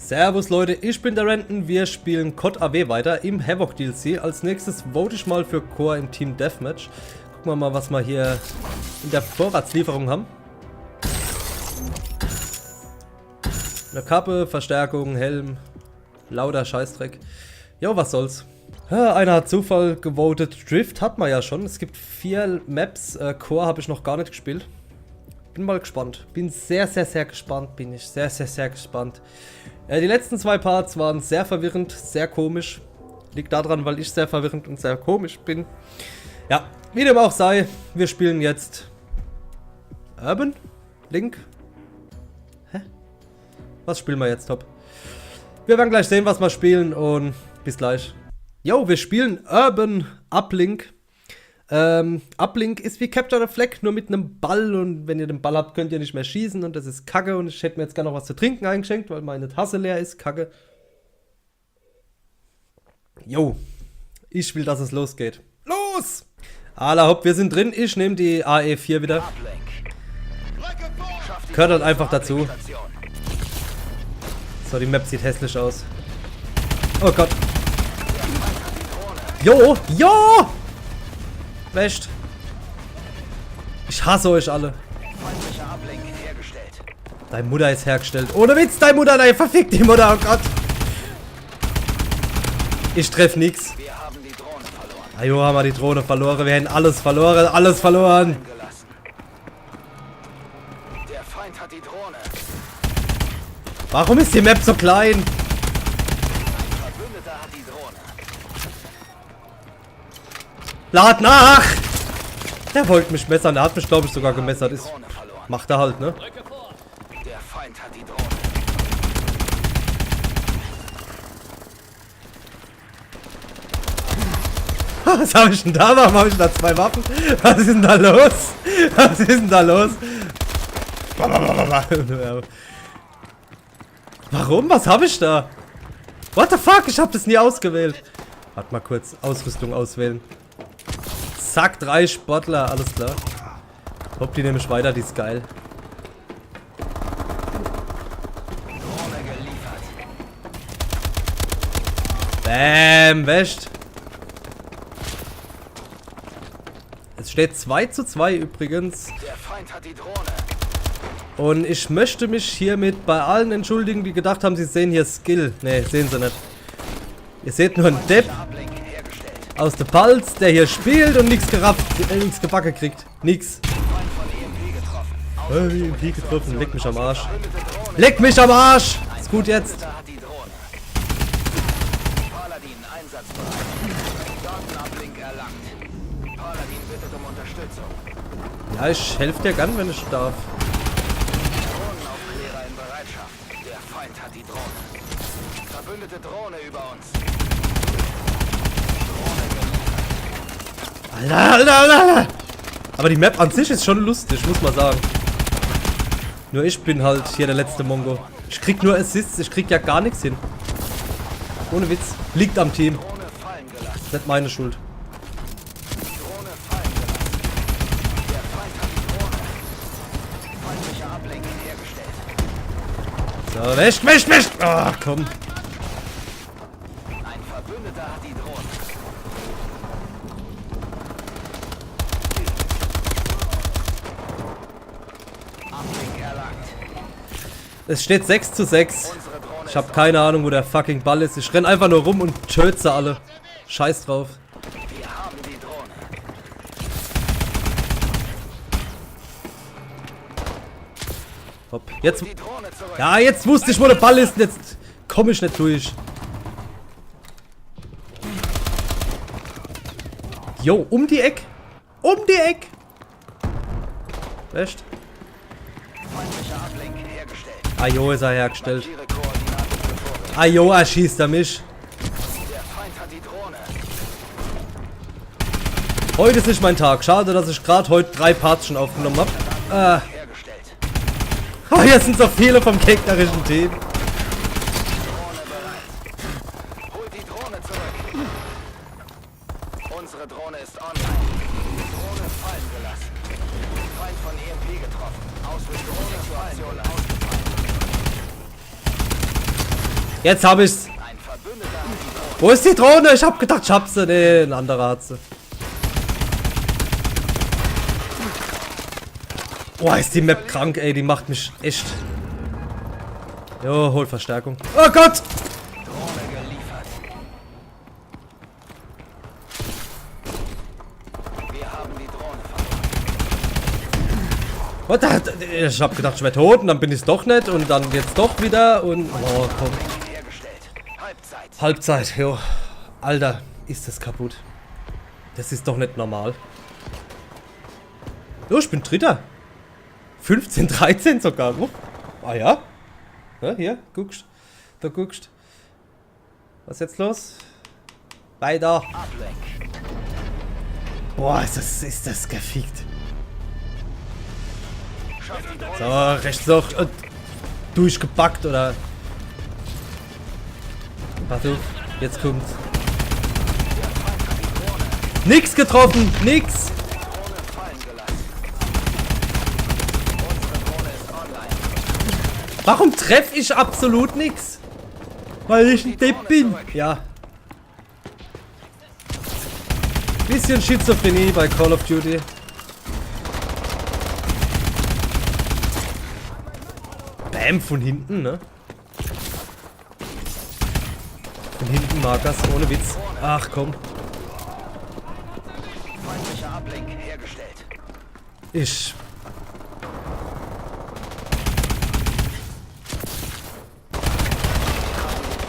Servus Leute, ich bin der Renten, wir spielen COD AW weiter im Havoc DLC. Als nächstes vote ich mal für Core im Team Deathmatch. Gucken wir mal, was wir hier in der Vorratslieferung haben. Eine Kappe, Verstärkung, Helm, lauter Scheißdreck. Jo, was soll's. Ja, einer hat Zufall gewotet. Drift hat man ja schon. Es gibt 4 Maps. Core habe ich noch gar nicht gespielt. Bin mal gespannt. Bin sehr gespannt. Bin ich sehr gespannt. Die letzten 2 Parts waren sehr verwirrend, sehr komisch. Liegt daran, weil ich sehr verwirrend und sehr komisch bin. Ja, wie dem auch sei, wir spielen jetzt Urban? Link? Hä? Was spielen wir jetzt, Top? Wir werden gleich sehen, was wir spielen und bis gleich. Jo, wir spielen Urban Uplink. Uplink ist wie Capture the Flag, nur mit einem Ball, und wenn ihr den Ball habt, könnt ihr nicht mehr schießen und das ist kacke, und ich hätte mir jetzt gerne noch was zu trinken eingeschenkt, weil meine Tasse leer ist, kacke. Jo, ich will, dass es losgeht. Los! Alla hopp, wir sind drin, ich nehme die AE4 wieder. Gehört halt einfach dazu. So, die Map sieht hässlich aus. Oh Gott. Jo, jo! Wäscht. Ich hasse euch alle. Deine Mutter ist hergestellt. Ohne Witz, deine Mutter, nein, verfickt die Mutter, oh Gott. Ich treff nix. Ajo, haben wir die Drohne verloren. Wir hätten alles verloren, alles verloren. Der Feind hat die Drohne. Warum ist die Map so klein? Ein Verbündeter hat die Drohne. Lad nach! Der wollte mich messern, der hat mich, glaube ich, sogar gemessert. Ist, macht er halt, ne? Der Feind hat die Drohne. Was habe ich denn da? Warum habe ich da 2 Waffen? Was ist denn da los? Was ist denn da los? Warum? Was habe ich da? What the fuck? Ich habe das nie ausgewählt. Warte mal kurz. Ausrüstung auswählen. Zack, 3 Sportler. Alles klar. Hopp, die nehme ich weiter. Die ist geil. Drohne geliefert. Bäm, wäscht. Es steht 2:2 übrigens. Der Feind hat die Drohne. Und ich möchte mich hiermit bei allen entschuldigen, die gedacht haben, sie sehen hier Skill. Ne, sehen sie nicht. Ihr seht nur einen Depp Ablink hergestellt. aus der Palz, der hier spielt und nichts gerafft, nichts gebacken kriegt. Nix. Feind von EMP getroffen. EMP getroffen, leck mich am Arsch. Verbündete Drohne. Leck mich am Arsch! Ist gut jetzt. Verbündeter hat die Drohne. Paladin einsatzbereit. Datenablink erlangt. Paladin bittet um Unterstützung. Ja, ich helfe dir gern, wenn ich darf. Drohnenaufklärer in Bereitschaft. Der Feind hat die Drohne. Verbündete Drohne über uns. Alter. Aber die Map an sich ist schon lustig, muss man sagen. Nur ich bin halt hier der letzte Mongo. Ich krieg nur Assists, ich krieg ja gar nichts hin. Ohne Witz. Liegt am Team. Drohne fallen gelassen. Ist nicht meine Schuld. Drohne fallen gelassen. Der Feind hat die Drohne. Feindlicher Ablink hergestellt. So, wäscht. Ach, komm. Ein Verbündeter hat die Drohne. Ablink erlangt. Es steht 6:6. Unsere Drohne Ich habe keine Ahnung, wo der fucking Ball ist. Ich renn einfach nur rum und töte sie alle. Scheiß drauf. Wir haben die Drohne. Hopp. Jetzt. Die Drohne zurück. Ja, jetzt wusste ich, wo der Ball ist. Jetzt komme ich nicht durch. Jo, um die Eck. Um die Eck. Echt? Feindlicher Ablink hergestellt. Ajo, ist er hergestellt. Ihre Koordinaten für Vorgänger. Ajo, erschießt er mich. Der Feind hat die Drohne. Heute ist nicht mein Tag. Schade, dass ich gerade heute 3 Parts schon aufgenommen habe. Hergestellt. Oh, hier sind so viele vom gegnerischen Team. Drohne bereit. Holt die Drohne zurück. Unsere Drohne ist online. Drohne fallen gelassen. Feind von EMP getroffen. Ausrüstung Drohne zur Aktion ausgefallen. Jetzt hab ich's. Ein Verbündeter hat die Drohne. Wo ist die Drohne? Ich hab gedacht, ich hab sie. Nee, ein anderer hat sie. Boah, ist die Map krank, ey. Die macht mich echt. Jo, hol Verstärkung. Oh Gott! Drohne geliefert. Wir haben die Drohne verloren. What the? Ich hab gedacht, ich wär tot und dann bin ich's doch nicht und dann jetzt doch wieder und. Oh, komm. Hergestellt. Halbzeit. Halbzeit, jo. Alter, ist das kaputt. Das ist doch nicht normal. Jo, ich bin Dritter. 15, 13 sogar. Oh. Ah ja? Ja, hier, guckst. Da guckst. Was ist jetzt los? Weiter. Ablenk. Boah, ist das gefickt. Schaff die Drohne. So, rechts noch. Durchgebackt oder. Warte, jetzt kommt's. Nix getroffen, nix. Drohne fallen gelassen. Unsere Drohne ist online. Warum treffe ich absolut nix? Weil ich ein Depp bin. Ja. Bisschen Schizophrenie bei Call of Duty. Bam, von hinten, ne? Von hinten mag das, ohne Witz. Ach komm. Feindlicher Ablenk hergestellt. Ich.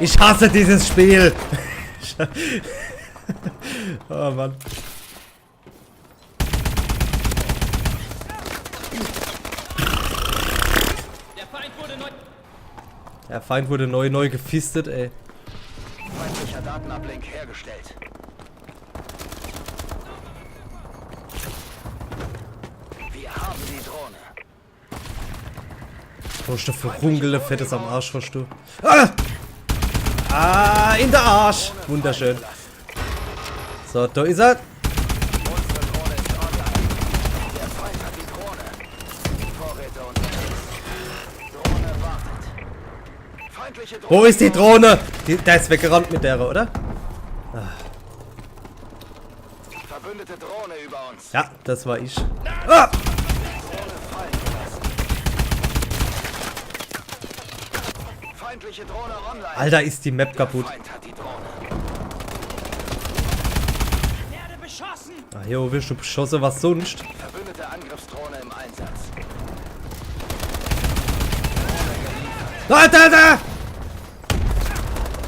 Ich hasse dieses Spiel. Oh Mann. Der Feind wurde neu gefistet, ey. Feindlicher Datenablink hergestellt. Wir haben die Drohne. Oh, ist der verrungelte Fettes am Arsch, hast du. Ah! Ah, in der Arsch. Wunderschön. So, da ist er. Unsere Drohne ist online. Der Feind hat die Drohne. Vorräte unterwegs. Drohne wartet. Feindliche Drohne. Wo ist die Drohne? Der ist weggerannt mit der, oder? Verbündete Drohne über uns. Ja, das war ich. Ah! Drohne fallen gelassen. Feindliche Drohne online. Alter, ist die Map kaputt. Feind hat die Drohne. Ah, jo, wirst du beschossen, was sonst? Verbündete Angriffsdrohne im Einsatz. Da!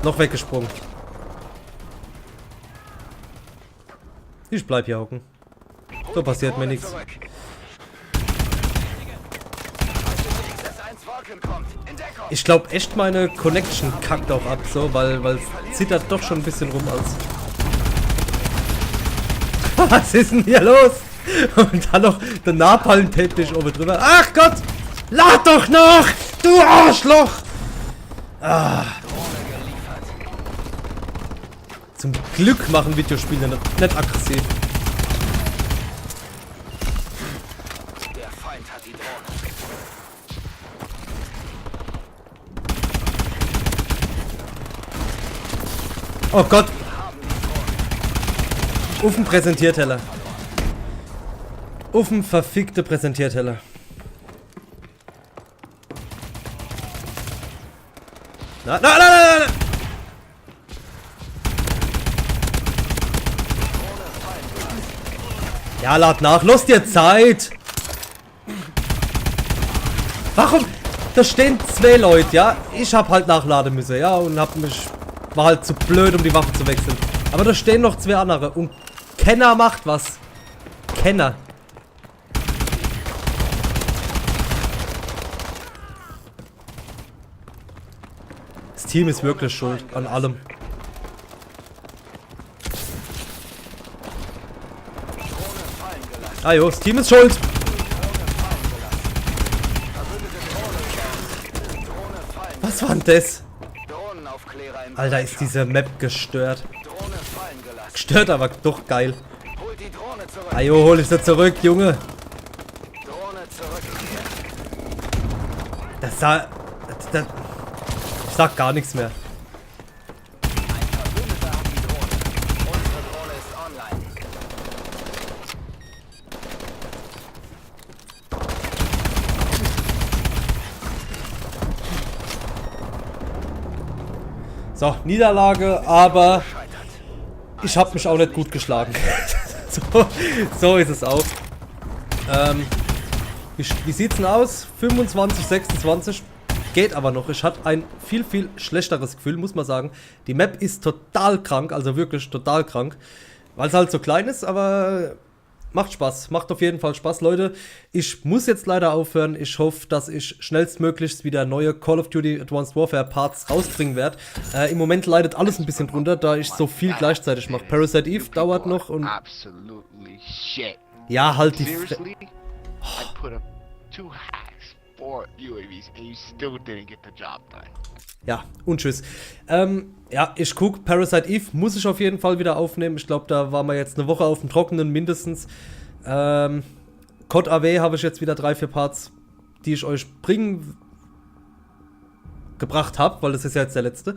Noch weggesprungen. Ich bleib hier hocken. So passiert mir nichts. Zurück. XS1 Vulcan kommt. In Deckung. Ich glaube echt, meine Connection kackt auch ab, so, weil es zittert doch schon ein bisschen rum als. Was ist denn hier los? Und dann noch der Napalm-Teppich oben drüber. Ach Gott! Lad doch noch! Du Arschloch! Ah. Zum Glück machen Videospiele nicht aggressiv. Der Feind hat die Drohne. Oh Gott! Auf den Präsentierteller. Auf den verfickte Präsentierteller. Na. Ja, lad nach. Los dir Zeit. Warum? Da stehen 2 Leute, ja? Ich hab halt nachladen müssen, ja? Und war halt zu blöd, um die Waffe zu wechseln. Aber da stehen noch 2 andere. Und Kenner macht was. Kenner. Das Team ist wirklich schuld an allem. Ah jo, das Team ist schuld. Was war denn das? Drohnenaufklärer im Alter, ist diese Map gestört. Drohne fallen gelassen. Gestört, aber doch geil. Holt die Drohne zurück. Ah jo, hol ich sie zurück, Junge. Drohne zurückgekehrt. Ich sag gar nichts mehr. So, Niederlage, aber ich habe mich auch nicht gut geschlagen. so ist es auch. Wie sieht's denn aus? 25, 26. Geht aber noch. Ich hatte ein viel, viel schlechteres Gefühl, muss man sagen. Die Map ist total krank, also wirklich total krank. Weil es halt so klein ist, aber macht Spaß. Macht auf jeden Fall Spaß, Leute. Ich muss jetzt leider aufhören. Ich hoffe, dass ich schnellstmöglichst wieder neue Call of Duty Advanced Warfare Parts rausbringen werde. Im Moment leidet alles ein bisschen drunter, da ich so viel gleichzeitig mache. Parasite Eve dauert noch und... Ja, halt die... I put up 2 hacks, 4 UAVs, and you still didn't get the job done. Ja, und tschüss. Ja, ich guck, Parasite Eve muss ich auf jeden Fall wieder aufnehmen. Ich glaube, da waren wir jetzt eine Woche auf dem Trockenen mindestens. COD AW habe ich jetzt wieder 3, 4 Parts, die ich euch gebracht habe, weil das ist ja jetzt der letzte.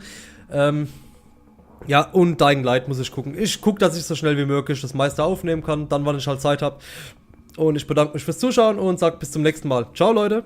Ja, und Dying Light muss ich gucken. Ich gucke, dass ich so schnell wie möglich das meiste aufnehmen kann, dann, wann ich halt Zeit habe. Und ich bedanke mich fürs Zuschauen und sage bis zum nächsten Mal. Ciao, Leute!